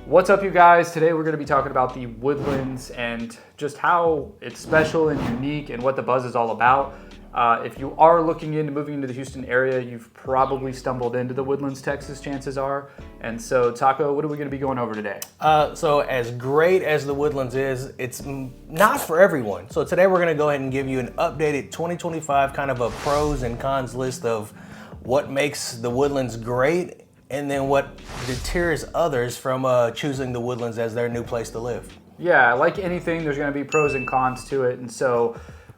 What's up, you guys? Today we're going to be talking about the Woodlands and just how it's special and unique and what the buzz is all about. If you are looking into moving into the Houston area, you've probably stumbled into the Woodlands, Texas, chances are. And so, Taco, what are we going to be going over today? So as great as the Woodlands is, it's not for everyone. So today we're going to go ahead and give you an updated 2025 kind of a pros and cons list of what makes the Woodlands great and then what deters others from choosing the Woodlands as their new place to live. Yeah, like anything, there's going to be pros and cons to it. And so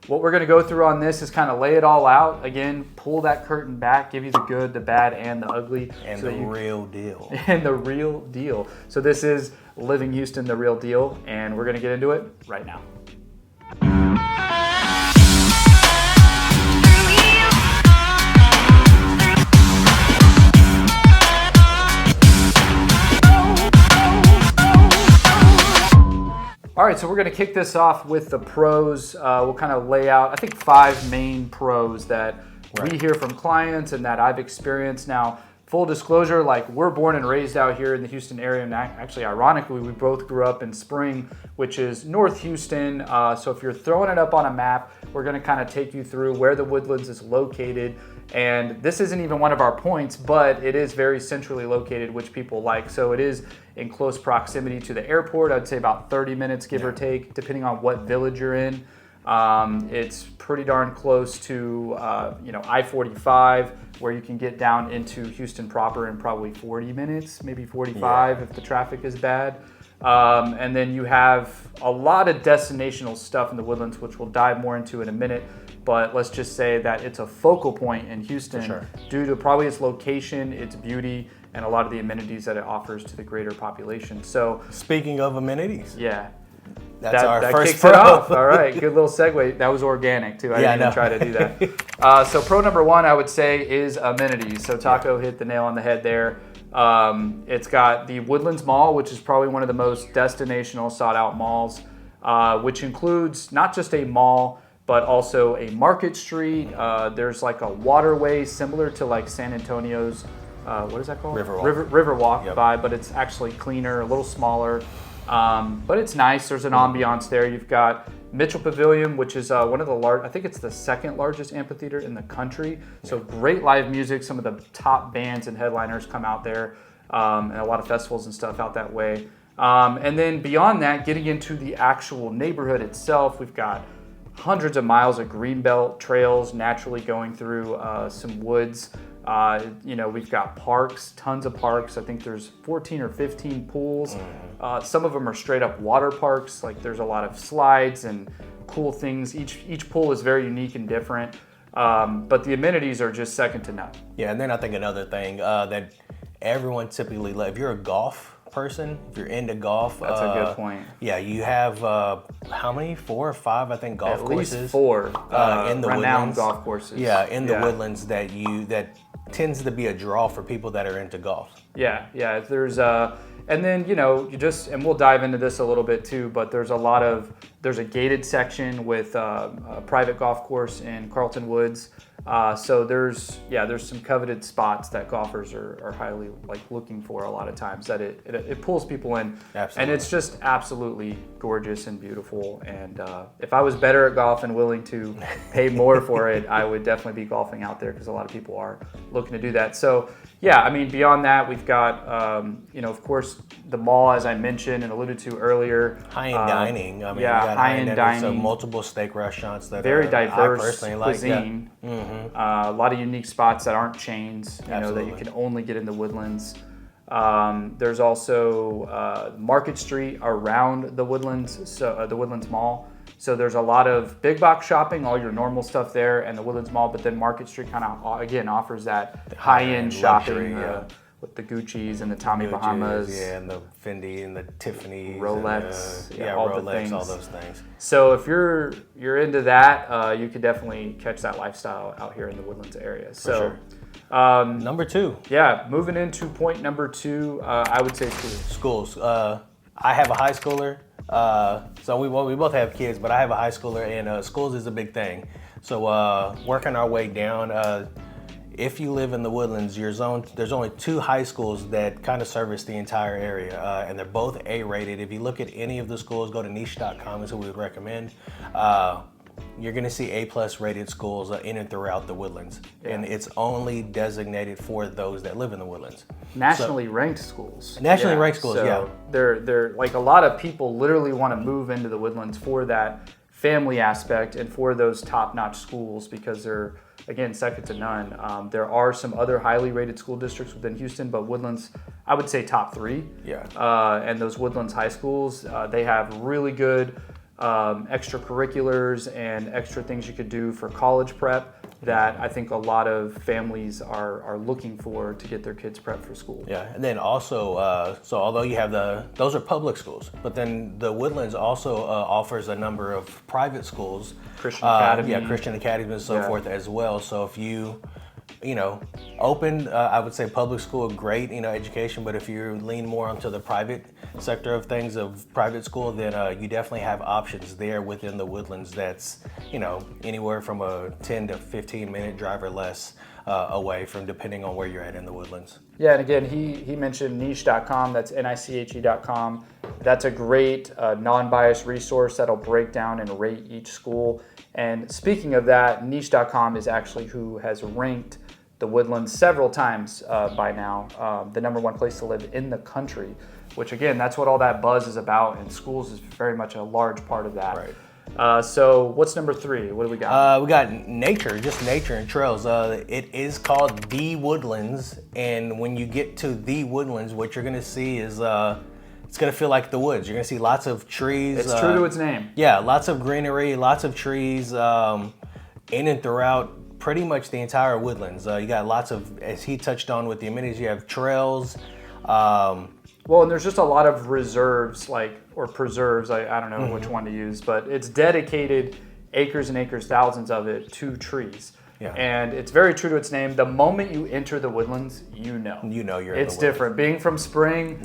what we're going to go through on this is kind of lay it all out. Again, pull that curtain back, give you the good, the bad, and the ugly. And so the real deal. And the real deal. So this is Living Houston, the real deal, and we're going to get into it right now. All right, so we're going to kick this off with the pros. We'll kind of lay out, I think, 5 main pros that we hear from clients and that I've experienced. Now, full disclosure, like, we're born and raised out here in the Houston area, and actually, ironically, we both grew up in Spring, which is North Houston. So if you're throwing it up on a map, we're going to kind of take you through where the Woodlands is located. And this isn't even one of our points, but it is very centrally located, which people like. So it is in close proximity to the airport. I'd say about 30 minutes, give or take, depending on what village you're in. It's pretty darn close to, I-45, where you can get down into Houston proper in probably 40 minutes, maybe 45 if the traffic is bad. And then you have a lot of destinational stuff in the Woodlands, which we'll dive more into in a minute. But let's just say that it's a focal point in Houston due to probably its location, its beauty, and a lot of the amenities that it offers to the greater population. So, speaking of amenities, that's our first kicks pro. It off. All right, good little segue. That was organic too. I didn't even try to do that. So pro number 1, I would say, is amenities. So Taco hit the nail on the head there. It's got the Woodlands Mall, which is probably one of the most destinational, sought-out malls, which includes not just a mall, but also a market street. There's like a waterway similar to like San Antonio's, what is that called? Riverwalk vibe, but it's actually cleaner, a little smaller. But it's nice. There's an ambiance there. You've got Mitchell Pavilion, which is one of the I think it's the second largest amphitheater in the country. So great live music. Some of the top bands and headliners come out there, and a lot of festivals and stuff out that way. And then beyond that, getting into the actual neighborhood itself, we've got hundreds of miles of greenbelt trails naturally going through some woods. We've got parks, tons of parks. I think there's 14 or 15 pools. Some of them are straight up water parks. Like, there's a lot of slides and cool things. Each pool is very unique and different. But the amenities are just second to none. Yeah, and then I think another thing that everyone typically loves, if you're a golf person, if you're into golf, that's a good point. Yeah, you have how many? 4 or 5, I think, golf courses. At least 4 in the renowned Woodlands. golf courses. Yeah, in the Woodlands that tends to be a draw for people that are into golf. Yeah. There's and then and we'll dive into this a little bit too. But there's a gated section with a private golf course in Carlton Woods. So there's some coveted spots that golfers are highly looking for a lot of times, that it pulls people in. Absolutely. And it's just absolutely gorgeous and beautiful. And if I was better at golf and willing to pay more for it, I would definitely be golfing out there, because a lot of people are looking to do that. So beyond that, we've got of course, the mall, as I mentioned and alluded to earlier. High-end dining. I mean, high-end dining. So multiple steak restaurants that very are diverse I personally cuisine. Like. A lot of unique spots that aren't chains, that you can only get in the Woodlands. There's also Market Street around the Woodlands, so the Woodlands Mall. So there's a lot of big box shopping, all your normal stuff there, and the Woodlands Mall. But then Market Street kind of again offers that high-end shopping. With the Gucci's and the Tommy Bahamas. Yeah, and the Fendi and the Tiffany's. Rolex. And all Rolex, the things. all those things. So if you're into that, you could definitely catch that lifestyle out here in the Woodlands area. So, number 2. Yeah, moving into point number 2, I would say schools. I have a high schooler. So we both have kids, but I have a high schooler, and schools is a big thing. So working our way down, if you live in the Woodlands, there's only 2 high schools that kind of service the entire area, and they're both A-rated. If you look at any of the schools, go to niche.com is who we would recommend. You're going to see A+ rated schools in and throughout the Woodlands, and it's only designated for those that live in the Woodlands. Nationally ranked schools. Nationally ranked schools, so they're like, a lot of people literally want to move into the Woodlands for that family aspect and for those top-notch schools because they're, again, second to none. There are some other highly rated school districts within Houston, but Woodlands, I would say top 3. Yeah. And those Woodlands high schools, they have really good extracurriculars and extra things you could do for college prep that I think a lot of families are looking for to get their kids prepped for school. Yeah, and then also, so although you have those are public schools, but then the Woodlands also offers a number of private schools. Christian Academy. Yeah, Christian Academies and so forth as well. So if open, I would say public school, great, education, but if you lean more onto the private sector of things, of private school, then you definitely have options there within the Woodlands that's, anywhere from a 10 to 15 minute drive or less away from, depending on where you're at in the Woodlands. Yeah, and again, he mentioned niche.com, that's niche.com. That's a great non-biased resource that'll break down and rate each school. And speaking of that, niche.com is actually who has ranked the Woodlands several times by now, the #1 place to live in the country, which again, that's what all that buzz is about, and schools is very much a large part of that. Right. So what's number 3? What do we got? We got just nature and trails. It is called The Woodlands, and when you get to The Woodlands, what you're gonna see is it's gonna feel like the woods. You're gonna see lots of trees. It's true to its name. Yeah, lots of greenery, lots of trees in and throughout pretty much the entire Woodlands. You got lots of, as he touched on with the amenities, you have trails. Well, and there's just a lot of reserves, or preserves, I don't know which one to use, but it's dedicated acres and acres, thousands of it, to trees. Yeah. And it's very true to its name. The moment you enter the Woodlands, you're you're in the Woodlands. It's different. Being from Spring,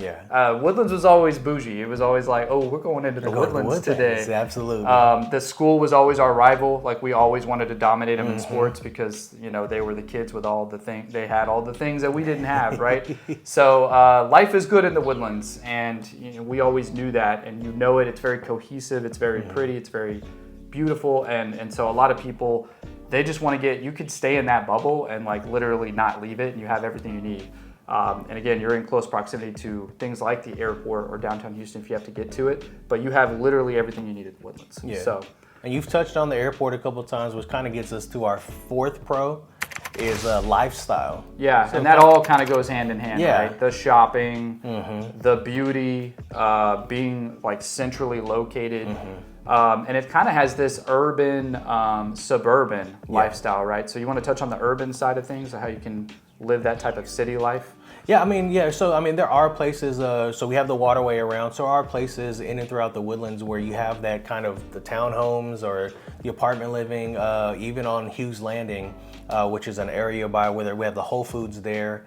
Woodlands was always bougie. It was always like, oh, we're going into the Woodlands today. Absolutely. The school was always our rival. Like, we always wanted to dominate them in sports because, they were the kids with all the things. They had all the things that we didn't have, right? So life is good in the Woodlands, and we always knew that. And it. It's very cohesive. It's very pretty. It's very beautiful. And so a lot of people, they just want to you could stay in that bubble and literally not leave it, and you have everything you need. And again, you're in close proximity to things like the airport or downtown Houston if you have to get to it, but you have literally everything you need at Woodlands. Yeah. So, and you've touched on the airport a couple of times, which kind of gets us to our 4th pro, is lifestyle. Yeah, so and that all kind of goes hand in hand, right? The shopping, the beauty, being centrally located. And it kind of has this urban, suburban lifestyle, right? So you want to touch on the urban side of things, how you can live that type of city life? Yeah, so there are places, so we have the waterway around, so there are places in and throughout the Woodlands where you have that kind of the townhomes or the apartment living, even on Hughes Landing, which is an area where we have the Whole Foods there.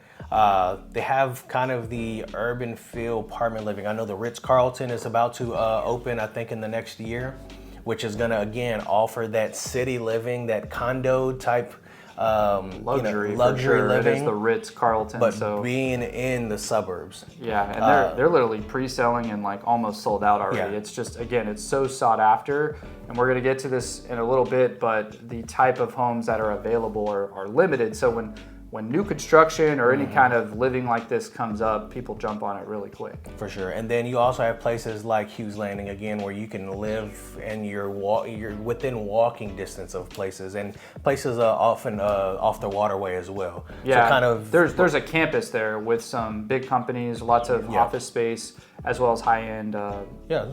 They have kind of the urban feel apartment living. I know the Ritz-Carlton is about to open, I think, in the next year, which is gonna, again, offer that city living, that condo type luxury living. It is the Ritz-Carlton, but being in the suburbs. Yeah, and they're literally pre-selling and almost sold out already. Yeah. It's just, again, it's so sought after, and we're gonna get to this in a little bit, but the type of homes that are available are limited. So when new construction or any kind of living like this comes up, people jump on it really quick. For sure. And then you also have places like Hughes Landing, again, where you can live and you're within walking distance of places, and places are often off the waterway as well. Yeah, so kind of there's a campus there with some big companies, lots of office space, as well as high-end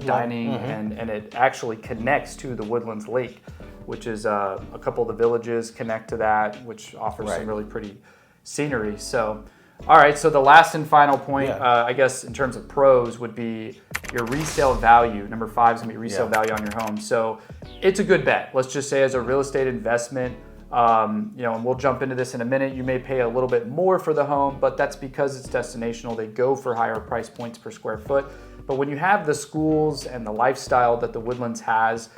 dining, and it actually connects to the Woodlands Lake, which is a couple of the villages connect to that, which offers some really pretty scenery. So, all right, so the last and final point, I guess, in terms of pros would be your resale value. Number 5 is gonna be resale value on your home. So it's a good bet. Let's just say as a real estate investment, and we'll jump into this in a minute, you may pay a little bit more for the home, but that's because it's destinational. They go for higher price points per square foot. But when you have the schools and the lifestyle that the Woodlands has,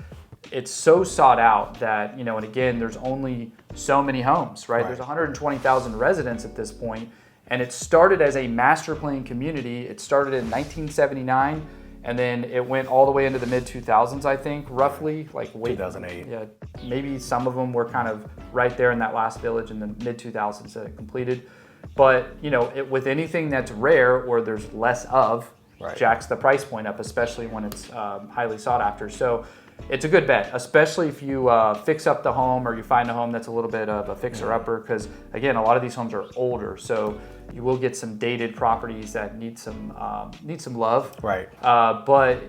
it's so sought out that, you know, and again, there's only so many homes, right? There's 120,000 residents at this point, and it started as a master plan community. It started in 1979, and then it went all the way into the mid 2000s, I think, roughly, like 2008. Yeah, maybe some of them were kind of right there in that last village in the mid 2000s that it completed. But, you know, with anything that's rare or there's less of, jacks the price point up, especially when it's highly sought after. So it's a good bet, especially if you fix up the home or you find a home that's a little bit of a fixer-upper, because, again, a lot of these homes are older, so you will get some dated properties that need some love. Right. But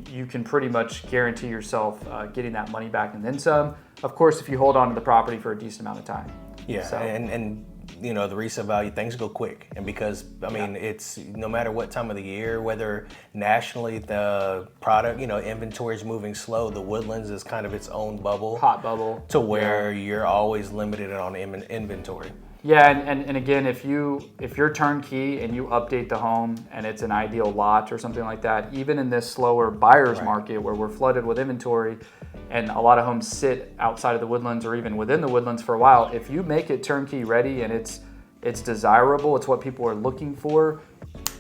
you can pretty much guarantee yourself getting that money back and then some. Of course, if you hold on to the property for a decent amount of time. Yeah, so. and you know, the resale value, things go quick. And because, I mean, it's no matter what time of the year, whether nationally the product, you know, inventory is moving slow, the Woodlands is kind of its own bubble. Hot bubble. To where you're always limited on inventory. Yeah, and again, if you're turnkey and you update the home and it's an ideal lot or something like that, even in this slower buyer's market where we're flooded with inventory and a lot of homes sit outside of the Woodlands or even within the Woodlands for a while, if you make it turnkey ready and it's desirable, it's what people are looking for,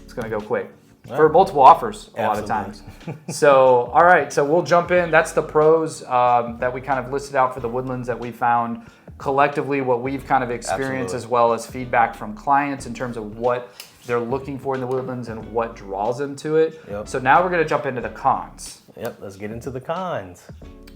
it's going to go quick. For multiple offers a lot of times. So, all right, so we'll jump in. That's the pros that we kind of listed out for the Woodlands that we found. Collectively, what we've kind of experienced as well as feedback from clients in terms of what they're looking for in the Woodlands and what draws them to it. So now we're going to jump into the cons. Yep, let's get into the cons.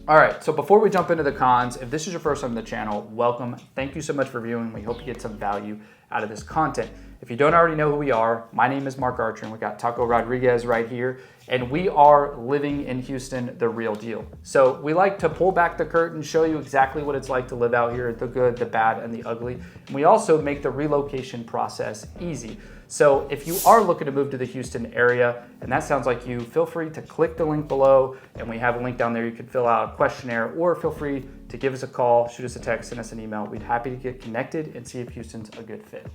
All right, so before we jump into the cons, if this is your first time on the channel, welcome. Thank you so much for viewing. We hope you get some value out of this content. If you don't already know who we are, my name is Mark Archer, and we got Taco Rodriguez right here, and we are living in Houston, the real deal. So we like to pull back the curtain, show you exactly what it's like to live out here, the good, the bad, and the ugly. And we also make the relocation process easy. So if you are looking to move to the Houston area, and that sounds like you, feel free to click the link below, and we have a link down there. You can fill out a questionnaire, or feel free to give us a call, shoot us a text, send us an email. We'd be happy to get connected and see if Houston's a good fit.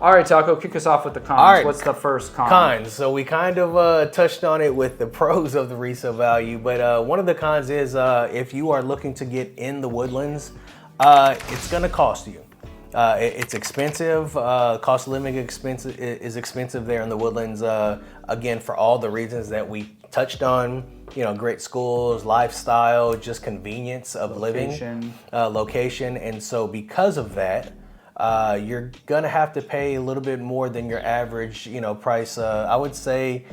All right, Taco, kick us off with the cons. All right. What's the first con? Cons. So we kind of touched on it with the pros of the resale value, but one of the cons is if you are looking to get in the Woodlands, it's going to cost you. It's expensive. Cost of living is expensive there in the Woodlands. Again, for all the reasons that we touched on, you know, great schools, lifestyle, just convenience of living, location. And so because of that, you're gonna have to pay a little bit more than your average, you know, price. I would say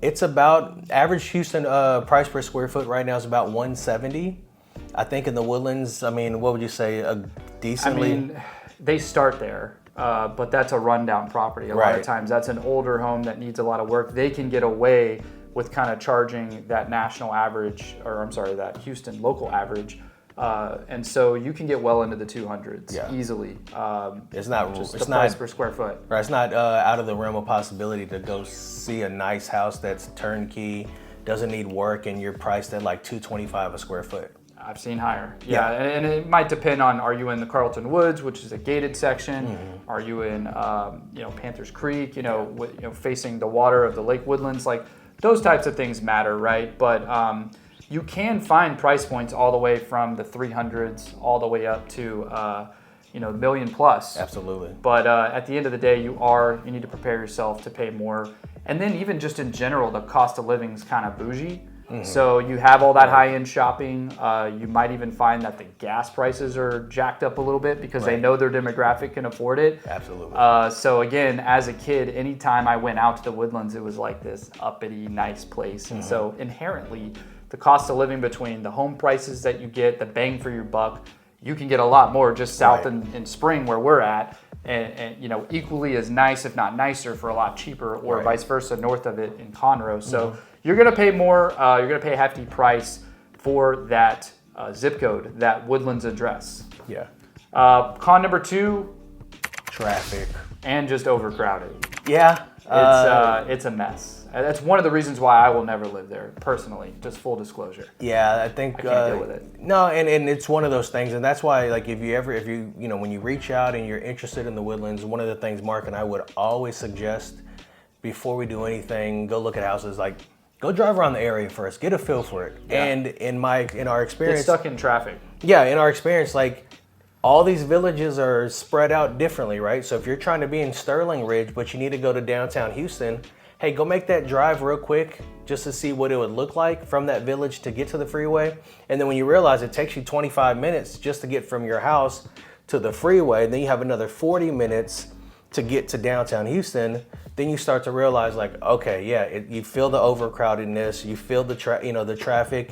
it's about average Houston price per square foot right now is about $170. I think in the Woodlands, I mean, what would you say? Decently. I mean, they start there, but that's a rundown property. A lot of times, that's an older home that needs a lot of work. They can get away with kind of charging that national average, or I'm sorry, that Houston local average. And so you can get well into the 200s easily. It's not just it's the not, price per square foot. Right, it's not out of the realm of possibility to go see a nice house that's turnkey, doesn't need work, and you're priced at like $225 a square foot. I've seen higher. Yeah, and it might depend on, are you in the Carlton Woods, which is a gated section? Mm-hmm. Are you in Panthers Creek, facing the water of the Lake Woodlands? Like, those types of things matter, right? But you can find price points all the way from the 300s all the way up to $1 million plus. Absolutely. But at the end of the day, you need to prepare yourself to pay more. And then even just in general, the cost of living is kind of bougie. Mm-hmm. So you have all that high-end shopping. You might even find that the gas prices are jacked up a little bit because they know their demographic can afford it. Absolutely. So again, as a kid, anytime I went out to the Woodlands, it was like this uppity, nice place. And so inherently, the cost of living between the home prices that you get, the bang for your buck, you can get a lot more just south in Spring where we're at. And equally as nice, if not nicer, for a lot cheaper, or vice versa, north of it in Conroe. So you're gonna pay more, you're gonna pay a hefty price for that zip code, that Woodlands address. Yeah. Con number 2, traffic. And just overcrowded. Yeah. It's a mess. That's one of the reasons why I will never live there, personally, just full disclosure. Yeah, I think I can't deal with it. No, and it's one of those things, and that's why, like, if you when you reach out and you're interested in the Woodlands, one of the things Mark and I would always suggest before we do anything, go look at houses, like go drive around the area first, get a feel for it. Yeah. And in our experience, get stuck in traffic. Yeah, in our experience, like all these villages are spread out differently, right? So if you're trying to be in Sterling Ridge, but you need to go to downtown Houston, hey, go make that drive real quick just to see what it would look like from that village to get to the freeway. And then when you realize it takes you 25 minutes just to get from your house to the freeway, and then you have another 40 minutes to get to downtown Houston, then you start to realize, like, okay, yeah, you feel the overcrowdedness, you feel the traffic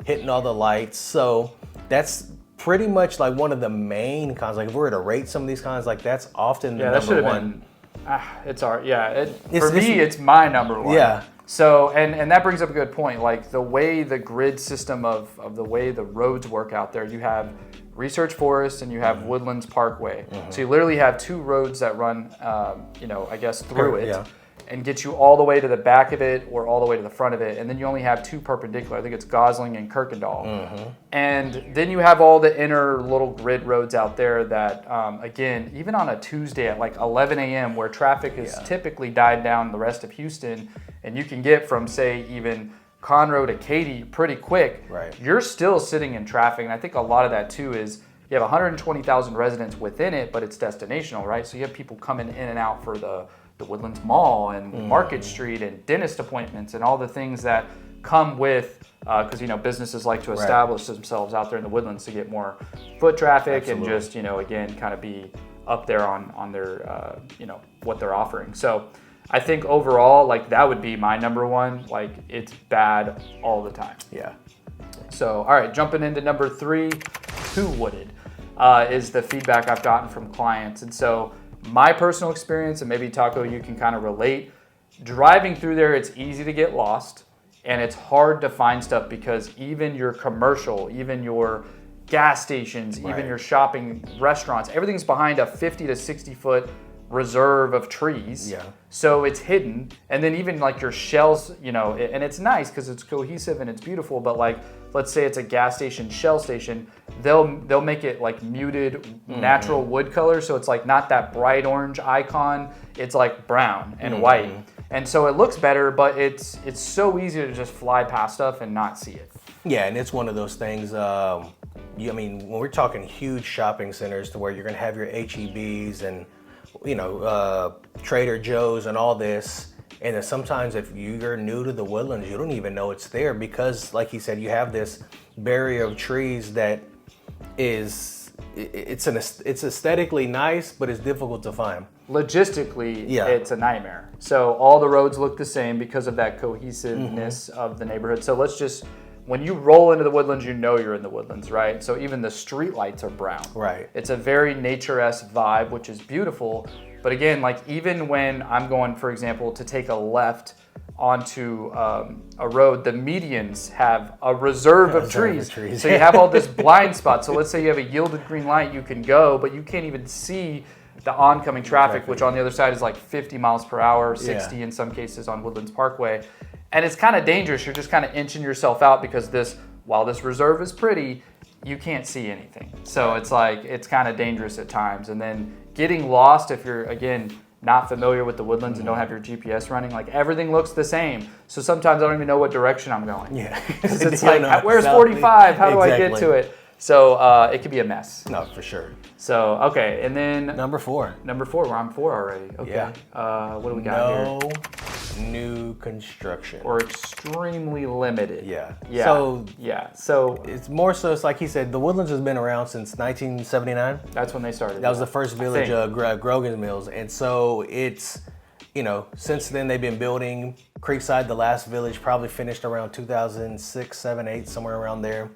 hitting all the lights. So that's pretty much like one of the main cons. Like if we were to rate some of these cons, like that's often the number one. It's hard. Yeah, for me, it's my number one. Yeah. So, and that brings up a good point. Like the way the grid system of the way the roads work out there, you have Research Forest and you have Woodlands Parkway. So you literally have two roads that run, I guess through it and get you all the way to the back of it or all the way to the front of it. And then you only have two perpendicular. I think it's Gosling and Kirkendall. And then you have all the inner little grid roads out there that, again, even on a Tuesday at like 11 a.m. where traffic is typically died down the rest of Houston, and you can get from, say, even Conroe to Katy pretty quick, you're still sitting in traffic. And I think a lot of that too is you have 120,000 residents within it, but it's destinational, right? So you have people coming in and out for the Woodlands Mall and Market Street and dentist appointments and all the things that come with, because businesses like to establish themselves out there in the Woodlands to get more foot traffic and just, again, kind of be up there on their, what they're offering. So I think overall, like that would be my number one. Like it's bad all the time. Yeah. So, all right, jumping into number 3, too wooded, is the feedback I've gotten from clients. And so my personal experience, and maybe Taco, you can kind of relate, driving through there, it's easy to get lost and it's hard to find stuff because even your commercial, even your gas stations, even your shopping restaurants, everything's behind a 50 to 60 foot reserve of trees. Yeah. So it's hidden. And then even like your shells, and it's nice because it's cohesive and it's beautiful, but like, let's say it's a gas station, shell station, they'll make it like muted natural wood color. So it's like not that bright orange icon. It's like brown and white. And so it looks better, but it's so easy to just fly past stuff and not see it. Yeah, and it's one of those things, when we're talking huge shopping centers to where you're gonna have your HEBs and Trader Joe's and all this. And then sometimes if you're new to the Woodlands, you don't even know it's there because, like he said, you have this barrier of trees that it's aesthetically nice, but it's difficult to find. Logistically, it's a nightmare. So all the roads look the same because of that cohesiveness of the neighborhood. So when you roll into the Woodlands, you're in the Woodlands, right? So even the street lights are brown. Right. It's a very nature-esque vibe, which is beautiful. But again, like even when I'm going, for example, to take a left onto a road, the medians have a reserve of trees. So you have all this blind spot. So let's say you have a yielded green light, you can go, but you can't even see the oncoming traffic, which on the other side is like 50 miles per hour, 60 in some cases on Woodlands Parkway. And it's kind of dangerous. You're just kind of inching yourself out because while this reserve is pretty, you can't see anything. So it's like, it's kind of dangerous at times. And then getting lost if you're, again, not familiar with the Woodlands and don't have your GPS running, like everything looks the same. So sometimes I don't even know what direction I'm going. Yeah. It's like, where's 45? How do I get to it? So it could be a mess. No, for sure. So, okay, and then... Number 4. We're on 4 already. Okay. Yeah. What do we got here? No new construction. Or extremely limited. Yeah. So it's more so, it's like he said, the Woodlands has been around since 1979. That's when they started. That was the first village of Grogan's Mills. And so it's, since then they've been building. Creekside, the last village, probably finished around 2006, 7, 8, somewhere around there.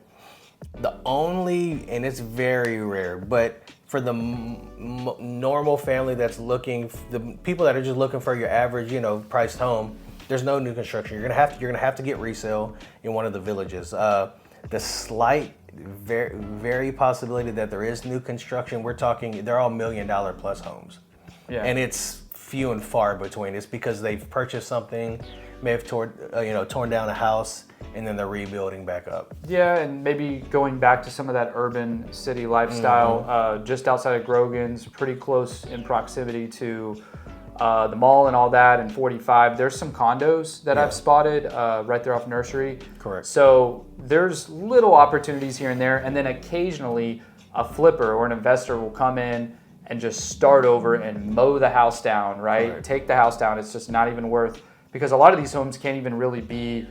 And it's very rare, but for the normal family that's looking, the people that are just looking for your average, priced home, there's no new construction. You're gonna have to get resale in one of the villages. The slight, very, very possibility that there is new construction, we're talking, they're all $1 million plus homes. Yeah. And it's few and far between. It's because they've purchased something, may have torn down a house, and then they're rebuilding back up. Yeah, and maybe going back to some of that urban city lifestyle, just outside of Grogan's, pretty close in proximity to the mall and all that, and 45. There's some condos that I've spotted right there off Nursery. Correct. So there's little opportunities here and there, and then occasionally a flipper or an investor will come in and just start over and mow the house down, right? Take the house down. It's just not even worth, because a lot of these homes can't even really be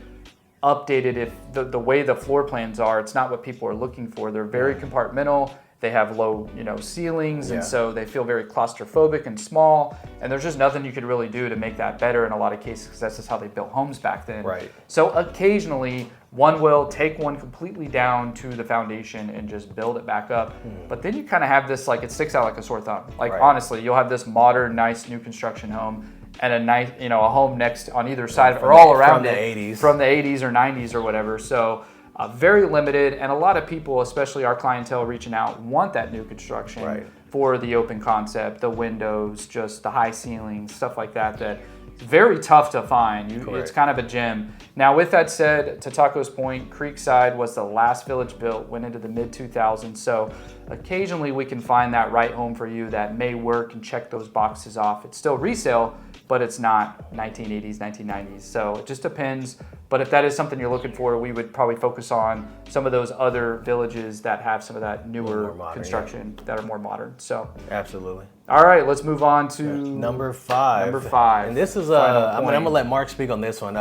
updated if the way the floor plans are. It's not what people are looking for. They're very compartmental. They have low, ceilings, and so they feel very claustrophobic and small. And there's just nothing you could really do to make that better in a lot of cases, because that's just how they built homes back then. Right. So occasionally, one will take one completely down to the foundation and just build it back up. But then you kind of have this, like, it sticks out like a sore thumb. Like, honestly, you'll have this modern, nice new construction home and a nice, a home next on either side or all around it from the 80s or 90s or whatever. So very limited, and a lot of people, especially our clientele reaching out, want that new construction for the open concept, the windows, just the high ceilings, stuff like that. That very tough to find. It's kind of a gem. Now, with that said, to Taco's point, Creekside was the last village built, went into the mid 2000s. So occasionally we can find that right home for you that may work and check those boxes off. It's still resale, but it's not 1980s, 1990s. So it just depends. But if that is something you're looking for, we would probably focus on some of those other villages that have some of that newer construction that are more modern. So absolutely. All right, let's move on to number 5. Number 5. And this is I'm gonna let Mark speak on this one.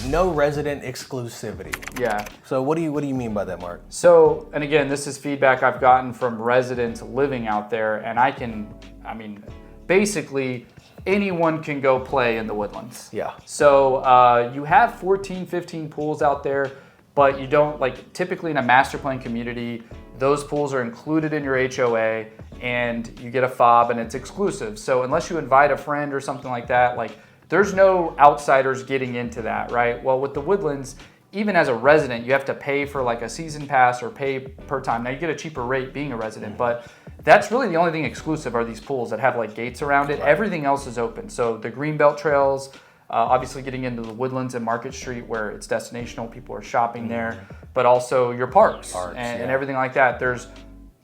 No resident exclusivity. Yeah. So what do you mean by that, Mark? So, and again, this is feedback I've gotten from residents living out there, and basically anyone can go play in the Woodlands. Yeah. So you have 14, 15 pools out there, but you don't, typically in a master plan community, those pools are included in your HOA and you get a fob and it's exclusive. So unless you invite a friend or something like that, there's no outsiders getting into that, right? Well, with the Woodlands, even as a resident, you have to pay for a season pass or pay per time. Now you get a cheaper rate being a resident, but that's really the only thing exclusive are these pools that have gates around it. Everything else is open. So the greenbelt trails, obviously getting into the Woodlands and Market Street where it's destinational, people are shopping there, but also your parks and everything like that. There's,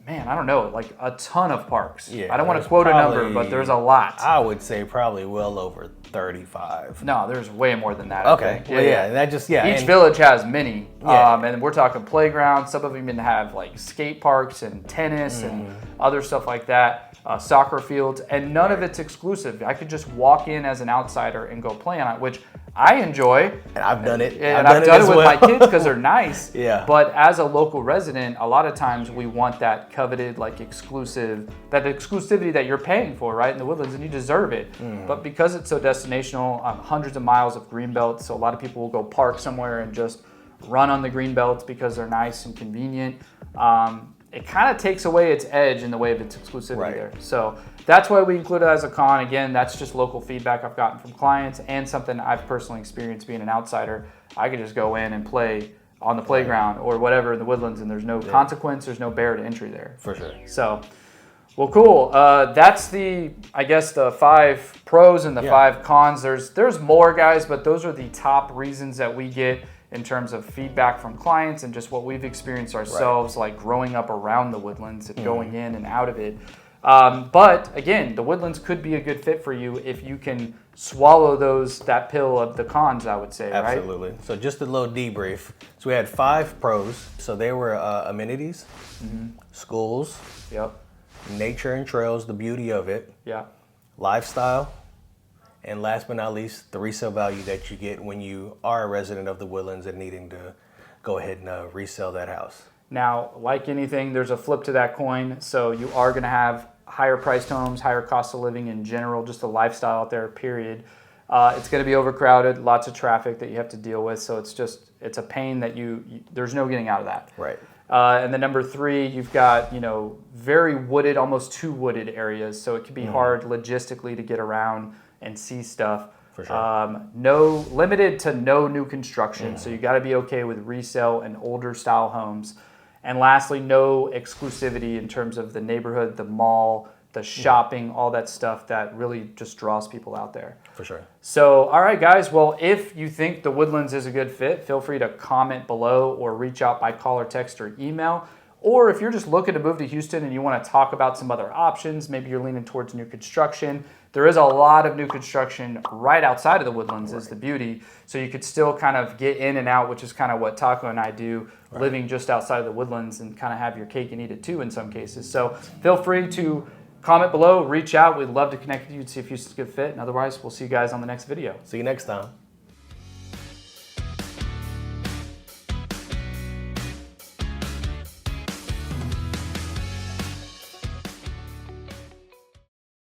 I don't know, a ton of parks. Yeah, I don't want to quote a number, but there's a lot. I would say probably well over 35. No, there's way more than that. Okay. Each village has many. And we're talking playgrounds. Some of them even have skate parks and tennis and other stuff like that. Soccer fields, and none of it's exclusive. I could just walk in as an outsider and go play on it, which I enjoy. And I've done it. And I've done it with my kids because they're nice. Yeah. But as a local resident, a lot of times we want that coveted, exclusive, that exclusivity that you're paying for, right, in the Woodlands, and you deserve it. But because it's so destinational, hundreds of miles of greenbelt, so a lot of people will go park somewhere and just run on the greenbelts because they're nice and convenient. It kind of takes away its edge in the way of its exclusivity there. So that's why we include it as a con. Again, that's just local feedback I've gotten from clients and something I've personally experienced being an outsider. I could just go in and play on the playground or whatever in the Woodlands, and there's no consequence, there's no barrier to entry there. For sure. So, well, cool. That's the 5 pros and the 5 cons. There's more, guys, but those are the top reasons that we get in terms of feedback from clients and just what we've experienced ourselves, growing up around the Woodlands and going in and out of it. But again, the Woodlands could be a good fit for you if you can swallow that pill of the cons, I would say. Absolutely. Right? So just a little debrief. So we had 5 pros. So they were amenities, schools, nature and trails, the beauty of it, lifestyle, and last but not least, the resale value that you get when you are a resident of the Woodlands and needing to go ahead and resell that house. Now, like anything, there's a flip to that coin. So you are going to have higher priced homes, higher cost of living in general, just the lifestyle out there, period. It's going to be overcrowded, lots of traffic that you have to deal with. So it's a pain that there's no getting out of that. Right. And then number 3, you've got, very wooded, almost too wooded areas. So it can be hard logistically to get around and see stuff. For sure. Limited to no new construction. So you got to be okay with resale and older style homes. And lastly, no exclusivity in terms of the neighborhood, the mall, the shopping, all that stuff that really just draws people out there. For sure. So, all right, guys. Well, if you think the Woodlands is a good fit, feel free to comment below or reach out by call or text or email. Or if you're just looking to move to Houston and you want to talk about some other options, maybe you're leaning towards new construction, There is a lot of new construction right outside of the Woodlands is the beauty. So you could still kind of get in and out, which is kind of what Taco and I do, living just outside of the Woodlands and kind of have your cake and eat it too in some cases. So feel free to comment below, reach out. We'd love to connect with you and see if you could fit. And otherwise, we'll see you guys on the next video. See you next time.